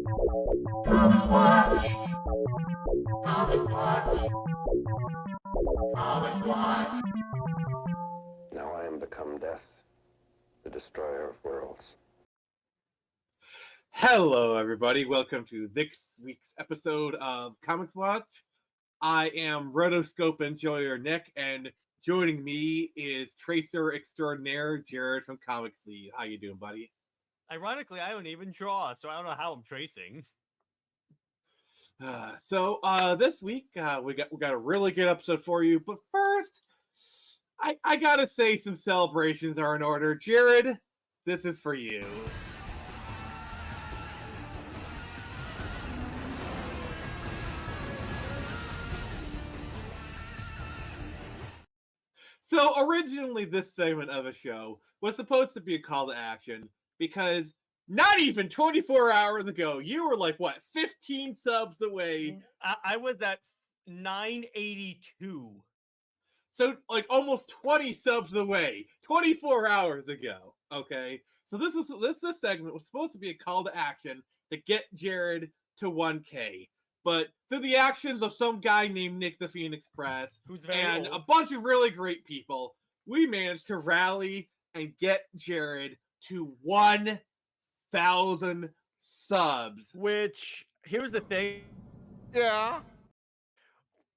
Comixwatch. Comixwatch. Comixwatch. Now I am become death, the destroyer of worlds. Hello, everybody. Welcome to this week's episode of Comixwatch. I am Rotoscope Enjoyer Nick, and joining me is Tracer Extraordinaire Jared from Comics Lead. How you doing, buddy? Ironically, I don't even draw, so I don't know how I'm tracing. This week we got a really good episode for you. But first, I gotta say some celebrations are in order. Jared, this is for you. So originally this segment of a show was supposed to be a call to action because not even 24 hours ago, you were like, what, 15 subs away? I was at 982. So like almost 20 subs away, 24 hours ago, okay? So this segment was supposed to be a call to action to get Jared to 1K. But through the actions of some guy named Nick the Phoenix Press and a bunch of really great people, we managed to rally and get Jared to 1,000 subs. Which, here's the thing. Yeah.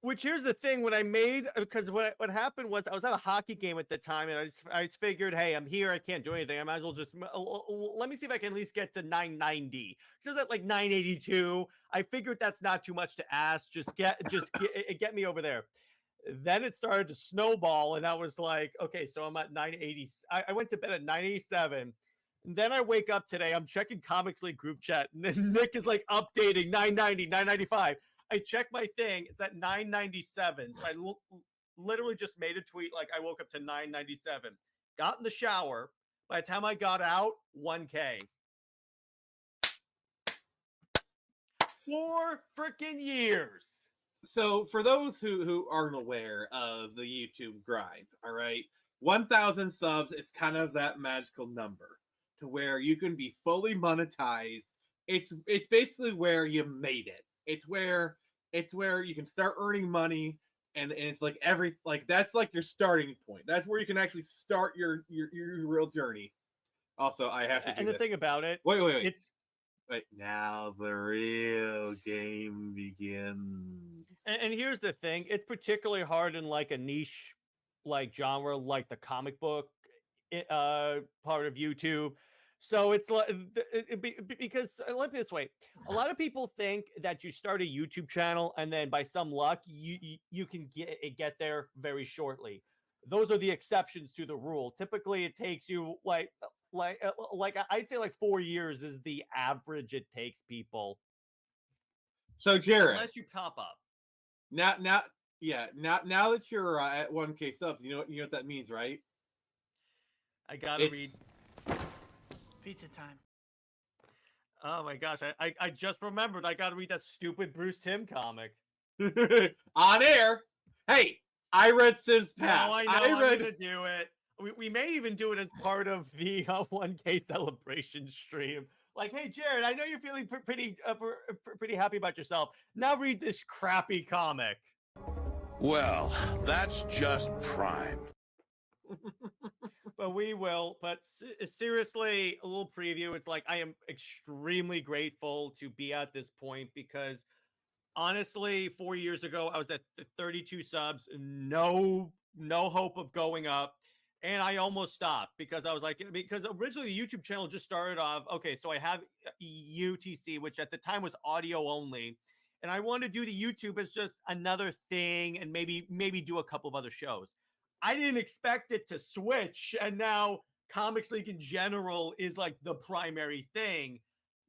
Which, here's the thing. When I made, because what happened was I was at a hockey game at the time, and I just figured, hey, I'm here. I can't do anything. I might as well just, let me see if I can at least get to 990. So I was at like 982. I figured that's not too much to ask. Just get me over there. Then it started to snowball, and I was like, okay, so I'm at 980. I went to bed at 987. And then I wake up today. I'm checking Comics League group chat, and Nick is like updating 990, 995. I check my thing. It's at 997. So I literally just made a tweet like I woke up to 997. Got in the shower. By the time I got out, 1K. 4 freaking years. So for those who aren't aware of the YouTube grind, all right, 1,000 subs is kind of that magical number to where you can be fully monetized. It's basically where you made it. It's where you can start earning money, and it's like that's like your starting point. That's where you can actually start your real journey. Also, I have to do and the thing about it, wait. Wait, now the real game begins. And here's the thing, it's particularly hard in like a niche like genre like the comic book part of YouTube. So it's like, because let me this way, a lot of people think that you start a YouTube channel and then by some luck you can get there very shortly. Those are the exceptions to the rule. Typically, it takes you like I'd say like 4 years is the average it takes people. So Jared, Unless you pop up. Now that you're at 1K subs, you know what that means, right? I gotta read. Pizza time. Oh my gosh, I just remembered I gotta read that stupid Bruce Timm comic. On air. Hey, I read Sin's Past. No, I know. I'm gonna do it. We may even do it as part of the 1K celebration stream. Like, hey, Jared, I know you're feeling pretty happy about yourself. Now read this crappy comic. Well, that's just prime. But we will. But seriously, a little preview. It's like I am extremely grateful to be at this point because honestly, 4 years ago, I was at 32 subs, no hope of going up. And I almost stopped because I was like, because originally the YouTube channel just started off, okay, so I have UTC, which at the time was audio only. And I wanted to do the YouTube as just another thing and maybe do a couple of other shows. I didn't expect it to switch. And now Comics League in general is like the primary thing.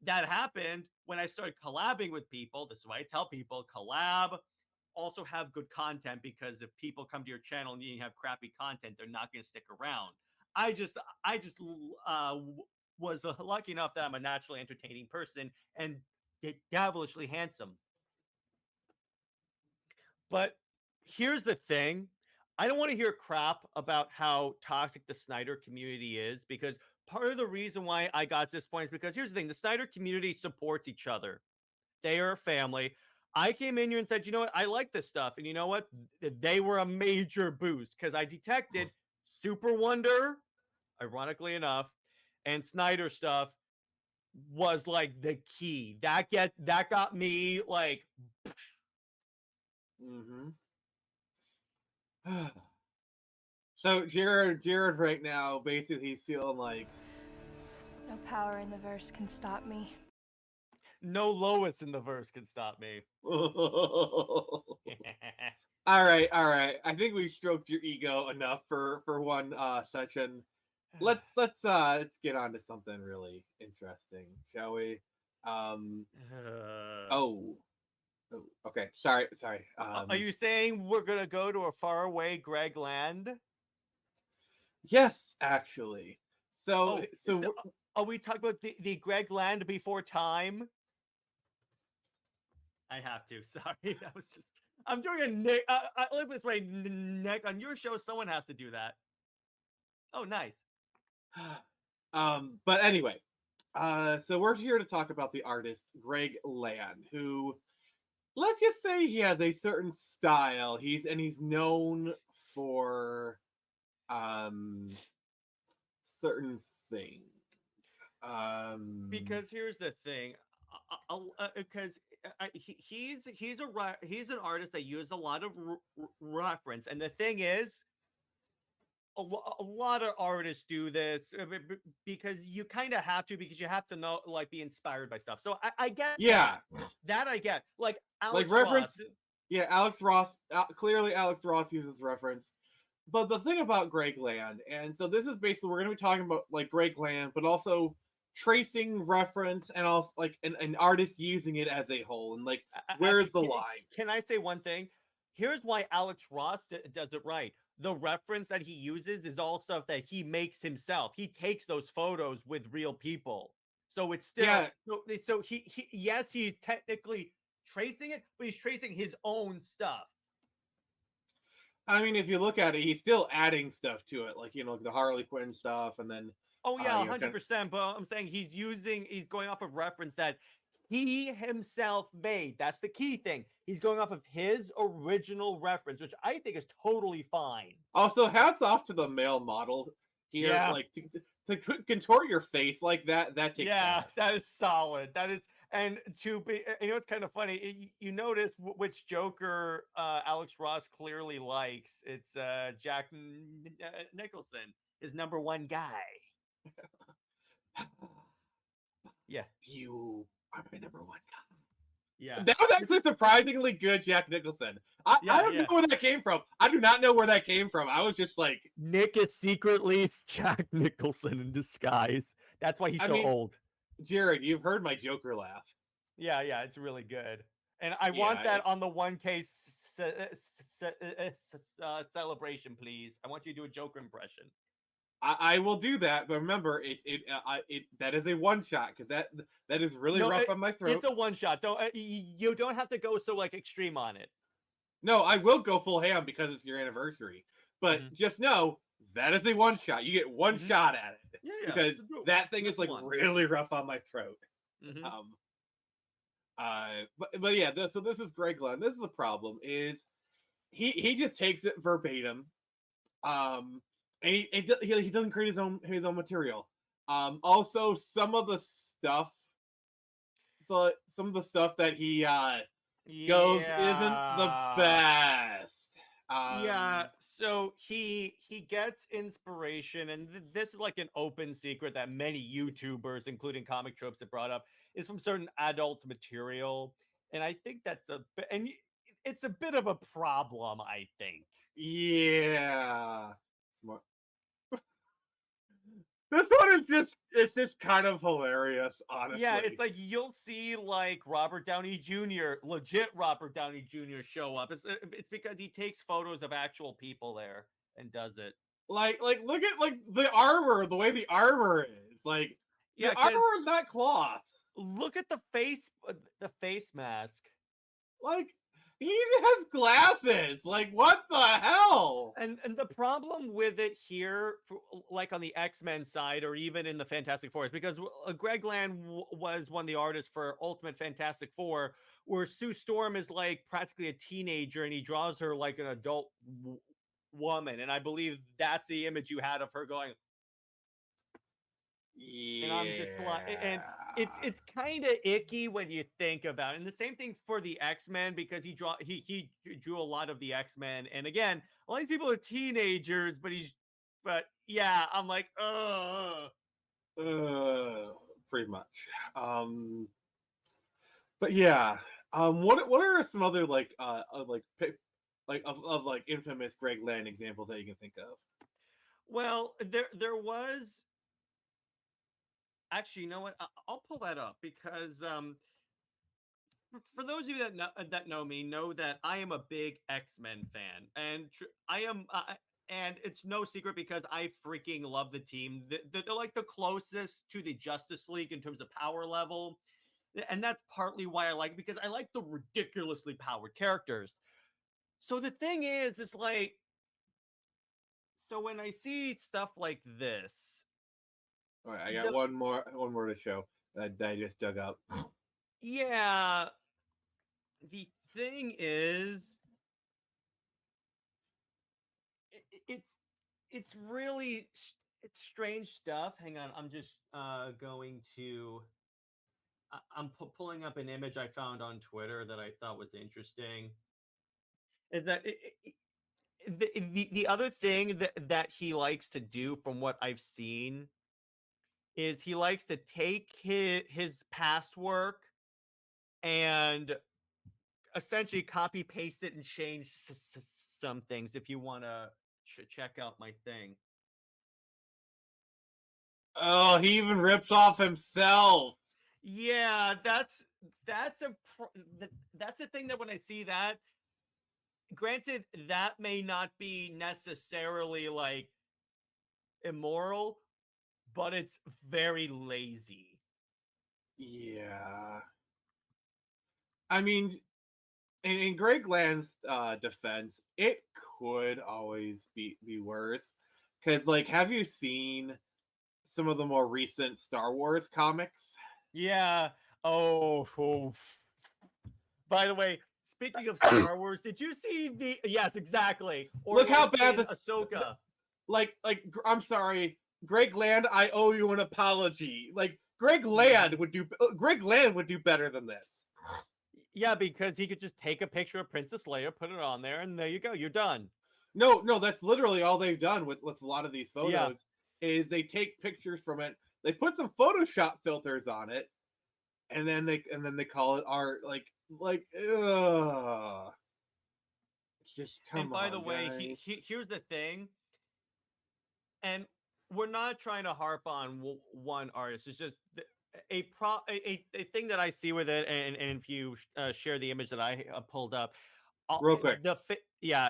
That happened when I started collabing with people. This is why I tell people, collab, also have good content, because if people come to your channel and you have crappy content, they're not going to stick around. I just was lucky enough that I'm a naturally entertaining person and devilishly handsome. But here's the thing. I don't want to hear crap about how toxic the Snyder community is, because part of the reason why I got to this point is because here's the thing: the Snyder community supports each other. They are a family. I came in here and said, you know what? I like this stuff. And you know what? They were a major boost because I detected Super Wonder, ironically enough, and Snyder stuff was like the key. That got me like. So Jared right now, basically he's feeling like No power in the verse can stop me. No Lois in the verse can stop me. all right. I think we stroked your ego enough for one session. Let's get on to something really interesting, shall we? Oh, okay. Sorry. Are you saying we're gonna go to a faraway Greg land? Yes, actually. So are we talking about the Greg land before time? I have to. Sorry, that was just. I'm doing a Nick. Let me this way, Nick. On your show, someone has to do that. Oh, nice. But anyway, so we're here to talk about the artist Greg Land, who, let's just say, he has a certain style. He's known for certain things. Because here's the thing, because he's an artist that uses a lot of reference, and the thing is, a lot of artists do this because you kind of have to, because you have to know, like, be inspired by stuff. So I get that I get, like Alex reference. Ross. Yeah, Alex Ross. Clearly, Alex Ross uses reference. But the thing about Greg Land, and so this is basically, we're going to be talking about like Greg Land, but also tracing reference and also like an artist using it as a whole, and like where's the line? Can I say one thing? Here's why Alex Ross does it right. The reference that he uses is all stuff that he makes himself. He takes those photos with real people. So it's still so he yes, he's technically tracing it, but he's tracing his own stuff. I mean, if you look at it, he's still adding stuff to it, like, like the Harley Quinn stuff, and then 100%. But I'm saying he's going off of reference that he himself made. That's the key thing. He's going off of his original reference, which I think is totally fine. Also, hats off to the male model here. Like to contort your face like that takes talent. That is solid. That is, and to be, it's kind of funny. You notice which Joker Alex Ross clearly likes. It's Jack Nicholson, his number one guy. Yeah, you are my number one guy. Yeah, that was actually surprisingly good, Jack Nicholson. I don't know where that came from. I do not know where that came from. I was just like, Nick is secretly Jack Nicholson in disguise. That's why he's old. Jared, you've heard my Joker laugh. Yeah, it's really good, and I want that on the 1K celebration, please. I want you to do a Joker impression. I will do that, but remember, that is a one shot, because that is really rough on my throat. It's a one shot. You don't have to go so like extreme on it. No, I will go full ham because it's your anniversary. But just know that is a one shot. You get one shot at it. Yeah. Because that thing is like really rough on my throat. But yeah, so this is Greg Land. This is the problem, is he just takes it verbatim. And he doesn't create his own material. Also, some of the stuff that he goes isn't the best. So he gets inspiration, and this is like an open secret that many YouTubers, including Comic Tropes, have brought up, is from certain adult material, and I think it's a bit of a problem, I think. Yeah. Smart. This one is just kind of hilarious, honestly. Yeah, it's like you'll see like Robert Downey Jr., legit Robert Downey Jr. show up. It's because he takes photos of actual people there and does it. Like look at like the armor, the way the armor is. Like the armor is not cloth. Look at the face mask. Like He has glasses. Like, what the hell? And the problem with it here, like on the X-Men side, or even in the Fantastic Four, is because Greg Land was one of the artists for Ultimate Fantastic Four, where Sue Storm is like practically a teenager, and he draws her like an adult woman, and I believe that's the image you had of her going. Yeah. And I'm just like, and it's kind of icky when you think about it. And the same thing for the X-Men, because he drew a lot of the X-Men, and again, all these people are teenagers, but yeah, I'm like, pretty much. But yeah. What are some other like of like infamous Greg Land examples that you can think of? well, there was actually, you know what? I'll pull that up because for those of you that know me, know that I am a big X-Men fan, and I am, and it's no secret because I freaking love the team. They're like the closest to the Justice League in terms of power level, and that's partly why I like it, because I like the ridiculously powered characters. So the thing is, it's like, so when I see stuff like this, All right, I got the, one more to show that I just dug up. yeah, the thing is, it's really it's strange stuff. Hang on, I'm just going to I'm pulling up an image I found on Twitter that I thought was interesting. Is that the other thing that he likes to do, from what I've seen, is he likes to take his past work and essentially copy paste it and change some things. If you want to check out my thing. Oh, he even rips off himself. Yeah, that's that's the thing that when I see that, granted, that may not be necessarily like immoral, but it's very lazy. Yeah. I mean, in Greg Land's defense, it could always be worse. Because, like, have you seen some of the more recent Star Wars comics? Yeah. Oh. By the way, speaking of Star Wars, did you see the? Yes, exactly. Or Look how like bad in this. Ahsoka. Like, I'm sorry, Greg Land. I owe you an apology. Like, Greg Land would do better than this. Yeah, because he could just take a picture of Princess Leia, put it on there, and there you go. You're done. No, that's literally all they've done with a lot of these photos. Yeah. Is they take pictures from it, they put some Photoshop filters on it, and then they call it art. Ugh. Just come on. And by the way, guys. here's the thing, and we're not trying to harp on one artist. It's just a thing that I see with it, and if you share the image that I pulled up, Real quick. Yeah.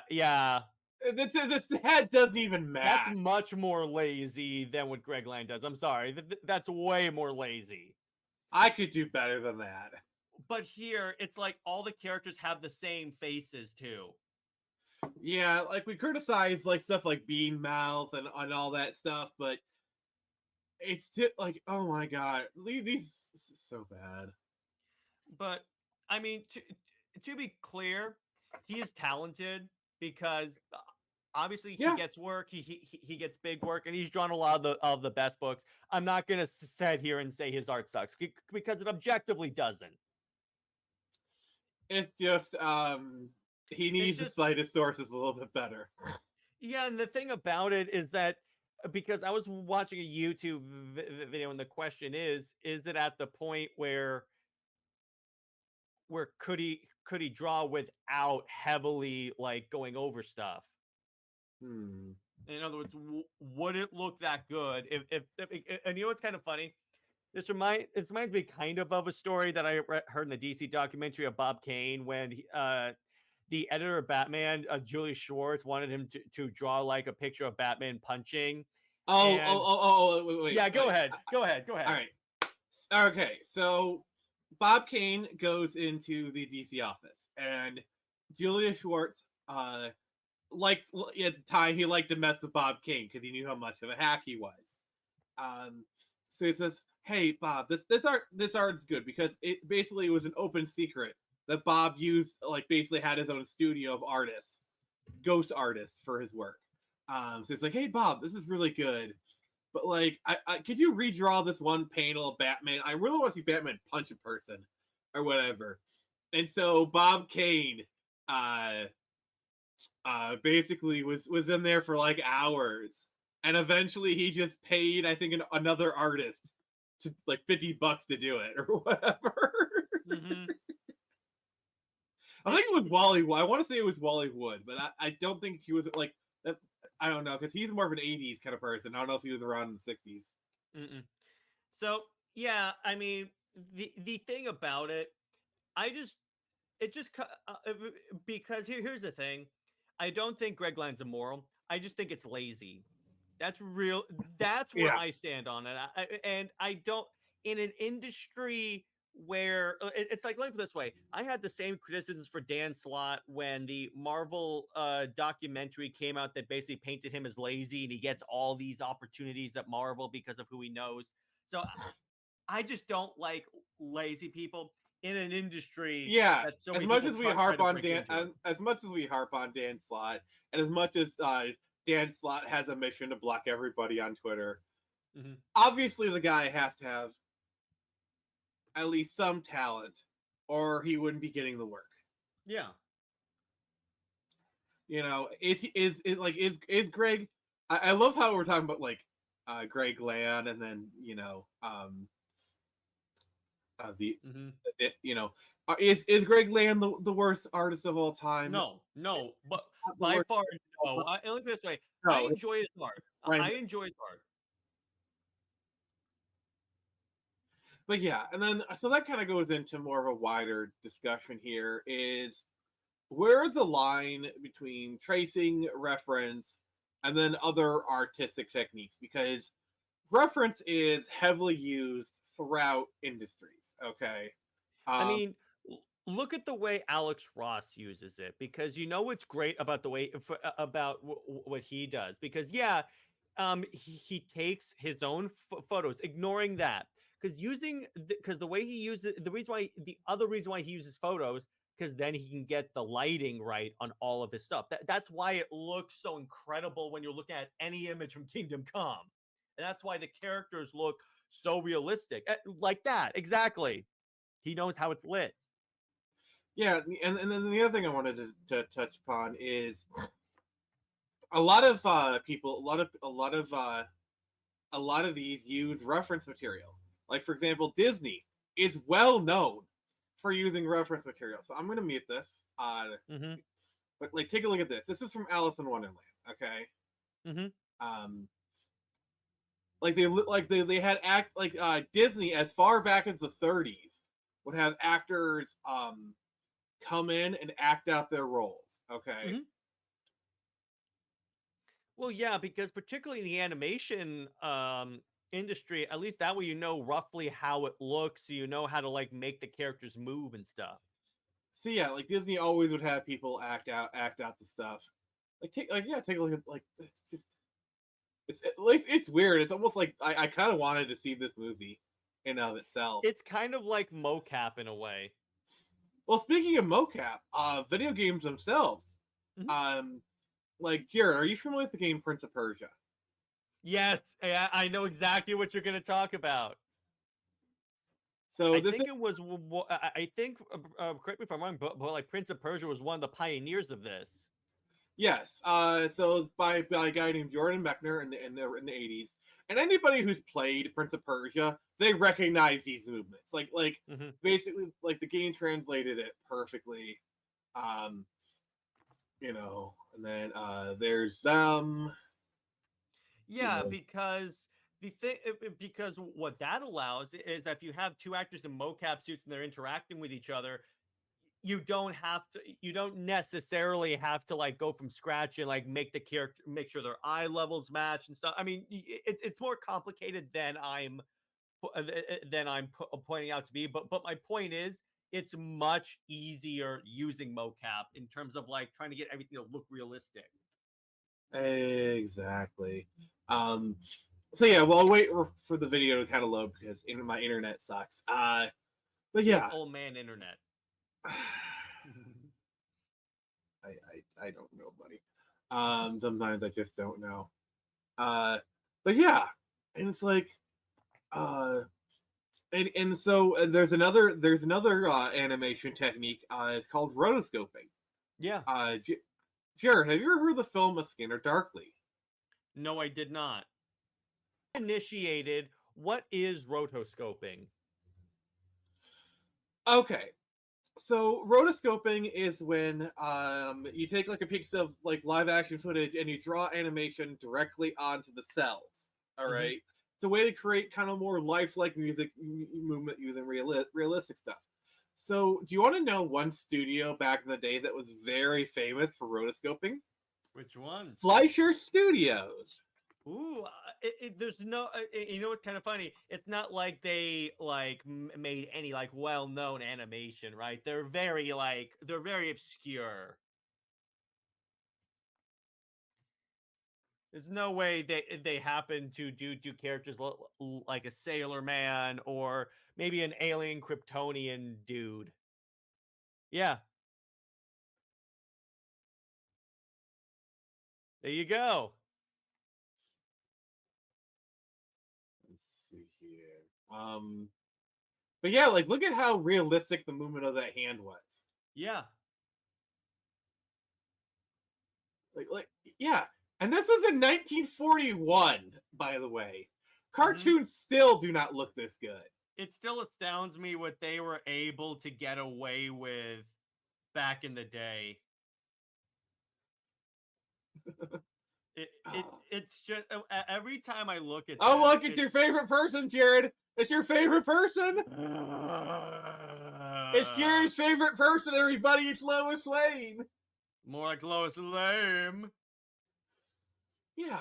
This head doesn't even match. That's much more lazy than what Greg Land does. I'm sorry. That's way more lazy. I could do better than that. But here, it's like all the characters have the same faces too. Yeah, like we criticize like stuff like Bean Mouth and all that stuff, but it's still like, oh my god, these so bad. But I mean, to be clear, he is talented because obviously he gets work, he gets big work, and he's drawn a lot of the best books. I'm not gonna sit here and say his art sucks because it objectively doesn't. It's just he needs to cite his sources a little bit better. Yeah, and the thing about it is that because I was watching a YouTube video, and the question is it at the point where could he draw without heavily like going over stuff? In other words, would it look that good if and you know what's kind of funny? This reminds me kind of a story that I heard in the DC documentary of Bob Kane, when the editor of Batman, Julie Schwartz, wanted him to draw like a picture of Batman punching. Wait. Yeah, go ahead. All right. Okay, so Bob Kane goes into the DC office, and Julius Schwartz, likes at the time he liked to mess with Bob Kane because he knew how much of a hack he was. So he says, "Hey Bob, this art's good because it basically was an open secret that Bob used, like basically had his own studio of artists, ghost artists for his work. So he's like, hey Bob, this is really good, but like, I could you redraw this one panel of Batman? I really want to see Batman punch a person or whatever." And so Bob Kane, basically was in there for like hours, and eventually he just paid, I think, another artist to like $50 to do it or whatever. Mhm. I think it was Wally. I want to say it was Wally Wood, but I don't think he was like that. I don't know because he's more of an '80s kind of person. I don't know if he was around in the '60s. Mm-mm. So yeah, I mean, the thing about it, I just it just because here's the thing, I don't think Greg Land's immoral. I just think it's lazy. That's real. That's where Yeah. I stand on it. And I don't, in an industry where it's like, let me put it this way. I had the same criticisms for Dan Slott when the Marvel documentary came out that basically painted him as lazy and he gets all these opportunities at Marvel because of who he knows. So I just don't like lazy people in an industry Yeah, that so as many much people as we try harp to on break Dan, into. as much as we harp on Dan Slott, and as much as Dan Slott has a mission to block everybody on Twitter, Mhm. obviously the guy has to have at least some talent, or he wouldn't be getting the work. Yeah. You know, is Greg? I love how we're talking about like Greg Land, and then the Mm-hmm. you know, is Greg Land the worst artist of all time? No, but Not the by worst far, of all no. time. Let me put it this way: I No, it's enjoy his art. Ryan. I enjoy his art. But yeah, and then so that kind of goes into more of a wider discussion here is where's the line between tracing reference and then other artistic techniques, because reference is heavily used throughout industries, okay? I um mean, look at the way Alex Ross uses it, because you know what's great about the way about what he does. Because yeah, he takes his own photos, ignoring that, because because the way he uses the other reason why he uses photos, because then he can get the lighting right on all of his stuff. That's why it looks so incredible when you're looking at any image from Kingdom Come, and that's why the characters look so realistic, like that exactly. He knows how it's lit. yeah, and then the other thing I wanted to touch upon is a lot of people, a lot of these use reference material. Like for example, Disney is well known for using reference material. So I'm gonna mute this. Mm-hmm. But like, take a look at this. This is from Alice in Wonderland. Okay. Mm-hmm. Um, they had act like Disney as far back as the 30s would have actors come in and act out their roles. Okay. Mm-hmm. Well, yeah, because particularly in the animation industry, at least that way you know roughly how it looks, so you know how to like make the characters move and stuff. So yeah, like Disney always would have people act out the stuff. Take a look at like it's just it's at least it's weird. It's almost like I kind of wanted to see this movie in of itself. It's kind of like mocap in a way. Well, speaking of mocap, video games themselves, Mhm. um, like Jared, are you familiar with the game Prince of Persia? Yes, I know exactly what you're going to talk about. So I this think it was. I think. Correct me if I'm wrong, but like Prince of Persia was one of the pioneers of this. Yes. So it's by a guy named Jordan Mechner in the 80s. And anybody who's played Prince of Persia, they recognize these movements. Mm-hmm. Basically like the game translated it perfectly. Um, and then there's them. Yeah, because the thing, because what that allows is that if you have two actors in mocap suits and they're interacting with each other, you don't necessarily have to like go from scratch and like make the character, make sure their eye levels match and stuff. I mean, it's more complicated than I'm pointing out to be. But my point is, it's much easier using mocap in terms of like trying to get everything to look realistic. Exactly. So yeah, well, I'll wait for the video to kind of load because my internet sucks. But yeah, Old man internet. I don't know, buddy. Sometimes I just don't know. But yeah, and it's like, and so there's another animation technique. It's called rotoscoping. Yeah. Jared, have you ever heard of the film A Scanner Darkly? No, I did not. Initiated. What is rotoscoping? Okay, so rotoscoping is when you take like a piece of like live action footage and you draw animation directly onto the cells. All right, it's a way to create kind of more lifelike music movement using realistic stuff. So, do you want to know one studio back in the day that was very famous for rotoscoping? Which one? Fleshier Studios. Ooh, there's no. You know what's kind of funny? It's not like they like made any like well-known animation, right? They're very obscure. There's no way they happen to do characters like a Sailor Man or maybe an alien Kryptonian dude. Yeah, there you go. Let's see here. But yeah, like look at how realistic the movement of that hand was. Yeah. Like yeah. And this was in 1941, by the way. Cartoons still do not look this good. It still astounds me what they were able to get away with back in the day. It's just every time I look at Oh, this, look, it's your favorite person, Jared. It's your favorite person. It's Jared's favorite person, everybody. It's Lois Lane. More like Lois Lane. Yeah.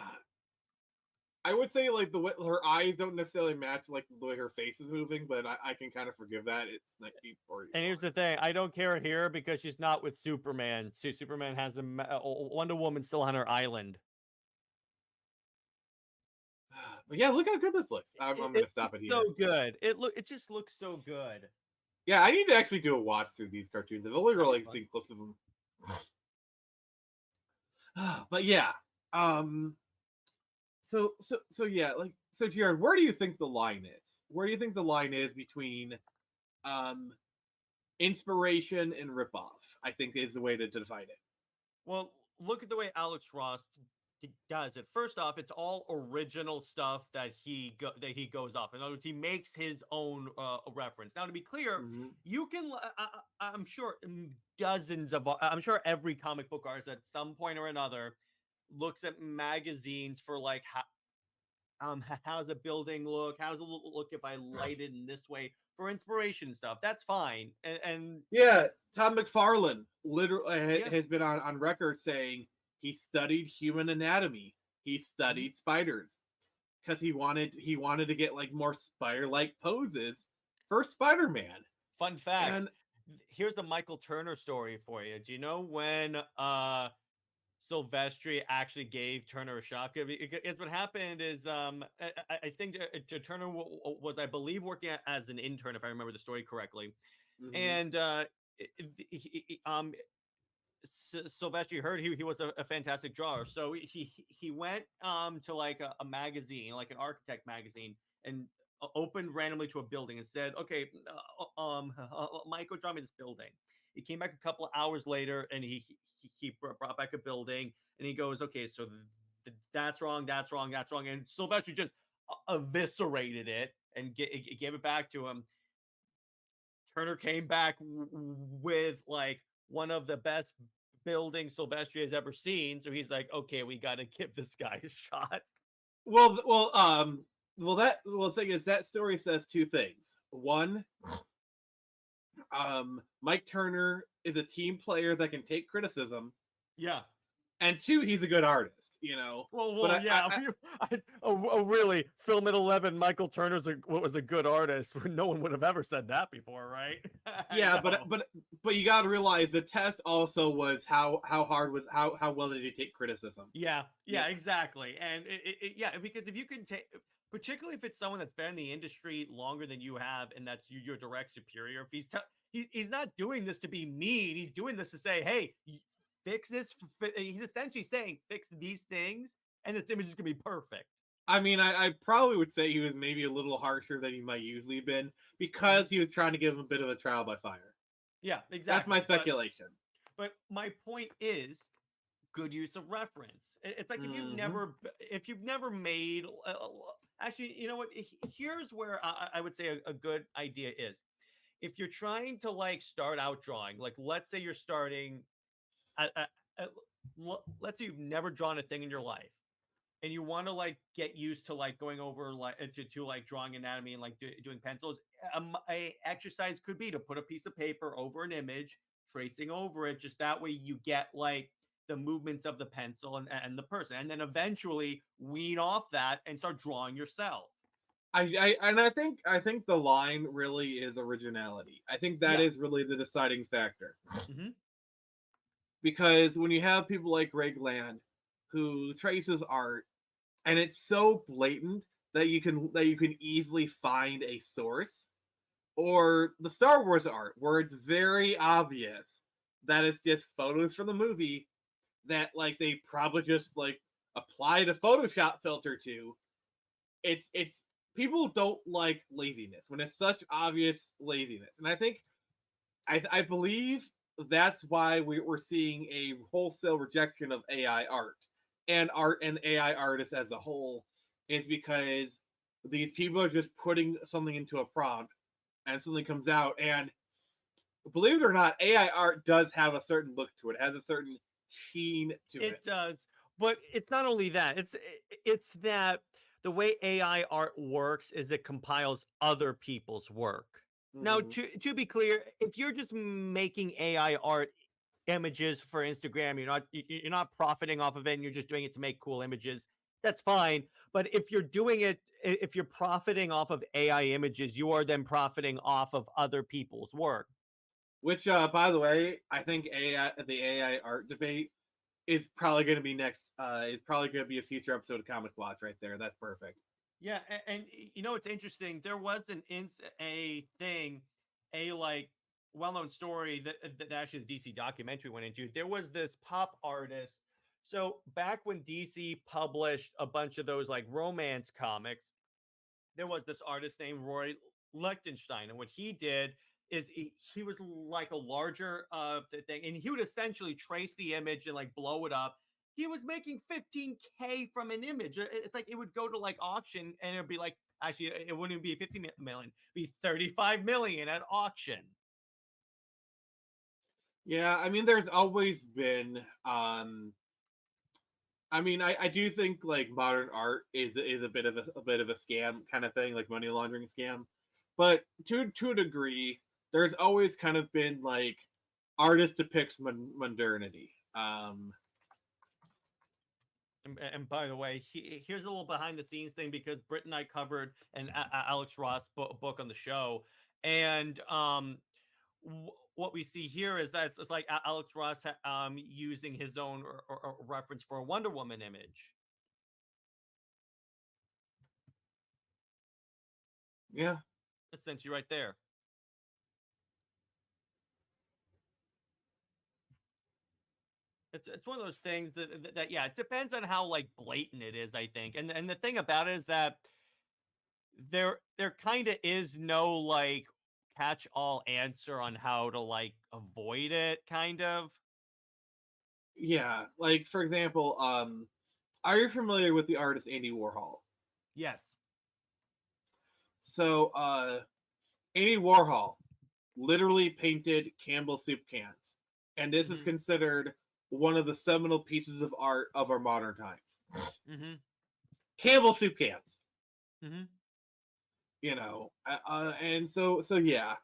I would say like her eyes don't necessarily match like the way her face is moving, but I can kind of forgive that. It's 1940. And here's the thing: I don't care here because she's not with Superman. See, Superman has Wonder Woman still on her island. But yeah, look how good this looks. I'm gonna stop it here. So good. It just looks so good. Yeah, I need to actually do a watch through these cartoons. I've only really seen clips of them. But yeah, so yeah, like so Jared, where do you think the line is? Where do you think the line is between inspiration and ripoff? I think is the way to define it. Well, look at the way Alex Ross does it. First off, it's all original stuff that he goes off. In other words, he makes his own reference. Now, to be clear, you can. I'm sure dozens of. I'm sure every comic book artist at some point or another looks at magazines for like how's a building look? How's it look if I light it in this way for inspiration stuff? That's fine. And yeah, Tom McFarlane literally has been on record saying he studied human anatomy. He studied spiders because he wanted to get like more spider-like poses for Spider-Man. Fun fact. Here's the Michael Turner story for you. Do you know when Silvestri actually gave Turner a shot? Because what happened is I think Turner was, I believe, working as an intern, if I remember the story correctly. And Silvestri heard he was a fantastic drawer, so he went to like a magazine, like an architect magazine, and opened randomly to a building and said, "Okay, Michael, draw me this building." He came back a couple of hours later, and he brought back a building, and he goes, "Okay, so that's wrong, that's wrong, that's wrong," and Silvestri just eviscerated it and gave it back to him. Turner came back with like one of the best buildings Silvestri has ever seen. So he's like, okay, we got to give this guy a shot. The thing is, that story says two things. One, Mike Turner is a team player that can take criticism. Yeah. and two, he's a good artist, you know. But yeah. Really, Film at 11, Michael Turner's was a good artist. No one would have ever said that before, right? yeah, No. but you got to realize the test also was how hard was how well did he take criticism? Yeah, Yeah. exactly. And yeah, because if you can take, particularly if it's someone that's been in the industry longer than you have, and that's your direct superior, if he's not doing this to be mean, he's doing this to say, hey, fix this. He's essentially saying, fix these things, and this image is gonna be perfect. I mean, I probably would say he was maybe a little harsher than he might usually been because he was trying to give him a bit of a trial by fire. Yeah, exactly. That's my speculation. But my point is, good use of reference. It's like if you've never made, actually, you know what? Here's where I would say a good idea is. If you're trying to like start out drawing, like let's say you're starting, let's say you've never drawn a thing in your life, and you want to like get used to like going over like to like drawing anatomy and like doing pencils. A exercise could be to put a piece of paper over an image, tracing over it, just that way you get like the movements of the pencil and the person, and then eventually wean off that and start drawing yourself. I think the line really is originality. I think that is really the deciding factor. Because when you have people like Greg Land who traces art and it's so blatant that you can easily find a source, or the Star Wars art where it's very obvious that it's just photos from the movie that like they probably just like applied a Photoshop filter to. It's people don't like laziness when it's such obvious laziness, and I think I believe that's why we're seeing a wholesale rejection of AI art and AI artists as a whole, is because these people are just putting something into a prompt and something comes out. And believe it or not, AI art does have a certain look to it. It has a certain sheen to it. It does, but it's not only that. It's that the way AI art works is it compiles other people's work. Now, to be clear, if you're just making AI art images for Instagram, you're not profiting off of it, and you're just doing it to make cool images, that's fine. But if you're doing it, if you're profiting off of AI images, you are then profiting off of other people's work. Which, by the way, I think the AI art debate is probably going to be next. Is probably going to be a future episode of Comixwatch right there. That's perfect. Yeah, and you know it's interesting. There was a like well-known story that actually the DC documentary went into. There was this pop artist. So back when DC published a bunch of those like romance comics, there was this artist named Roy Lichtenstein, and what he did is he was like a larger thing, and he would essentially trace the image and like blow it up. He was making 15K from an image. It's like it would go to like auction, and it'd be like, actually it wouldn't even be 50 million, it'd be 35 million at auction. Yeah, I mean, there's always been. I mean, I do think like modern art is a bit of a scam kind of thing, like money laundering scam. But to a degree, there's always kind of been like artist depicts modernity. And by the way, here's a little behind the scenes thing, because Britt and I covered an Alex Ross book on the show, and what we see here is that it's like Alex Ross using his own or reference for a Wonder Woman image. Yeah, Essentially, right there. It's one of those things that yeah, it depends on how like blatant it is, I think. And the thing about it is that there kind of is no like catch all answer on how to like avoid it, kind of. yeah. Like for example, are you familiar with the artist Andy Warhol? Yes. So, Andy Warhol literally painted Campbell soup cans, and this is considered one of the seminal pieces of art of our modern times. Campbell soup cans. You know, and so yeah,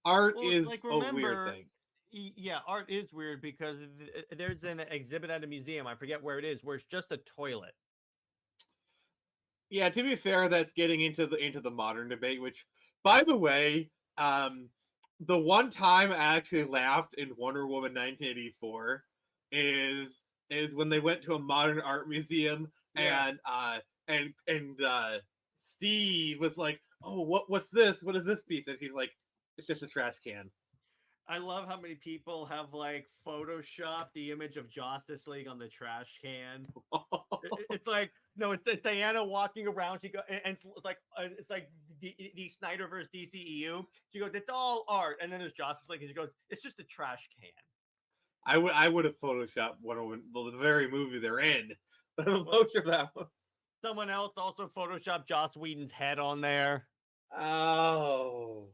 art is like, a weird thing. Yeah, art is weird because there's an exhibit at a museum. I forget where it is, where it's just a toilet. Yeah, to be fair, that's getting into the modern debate. Which, by the way, the one time I actually laughed in Wonder Woman 1984 is when they went to a modern art museum Yeah. and Steve was like, "Oh, what's this? What is this piece?" And he's like, "It's just a trash can." I love how many people have like photoshopped the image of Justice League on the trash can. It's like no, it's Diana walking around. She go and it's like the Snyderverse DCEU. She goes, it's all art, and then there's Justice League, and she goes, it's just a trash can. I would have photoshopped Wonder Woman, the very movie they're in. But Photoshop that one. Someone else also photoshopped Joss Whedon's head on there. Oh.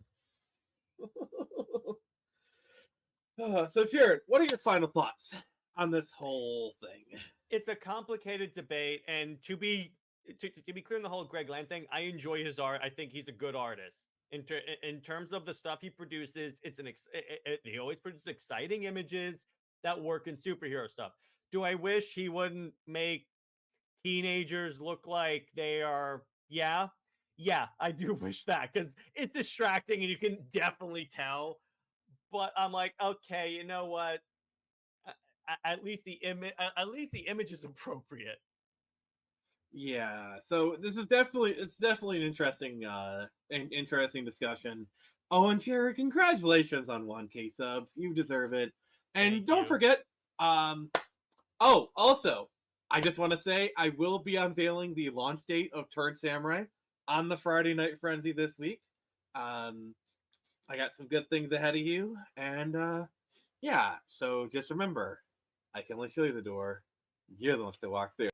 So, Jared, what are your final thoughts on this whole thing? It's a complicated debate, and to be clear on the whole Greg Land thing, I enjoy his art. I think he's a good artist. In terms of the stuff he produces, he always produces exciting images that work in superhero stuff. Do I wish he wouldn't make teenagers look like they are? Yeah, I do wish that because it's distracting and you can definitely tell. But I'm like, okay, you know what? At least the image is appropriate. Yeah, so this is definitely an interesting discussion. Oh, and Jared, congratulations on 1K subs. You deserve it. And Thank don't you. forget, oh, also, I just want to say I will be unveiling the launch date of Turn Samurai on the Friday Night Frenzy this week. I got some good things ahead of you, and yeah, so just remember, I can only show you the door. You're the one to walk through.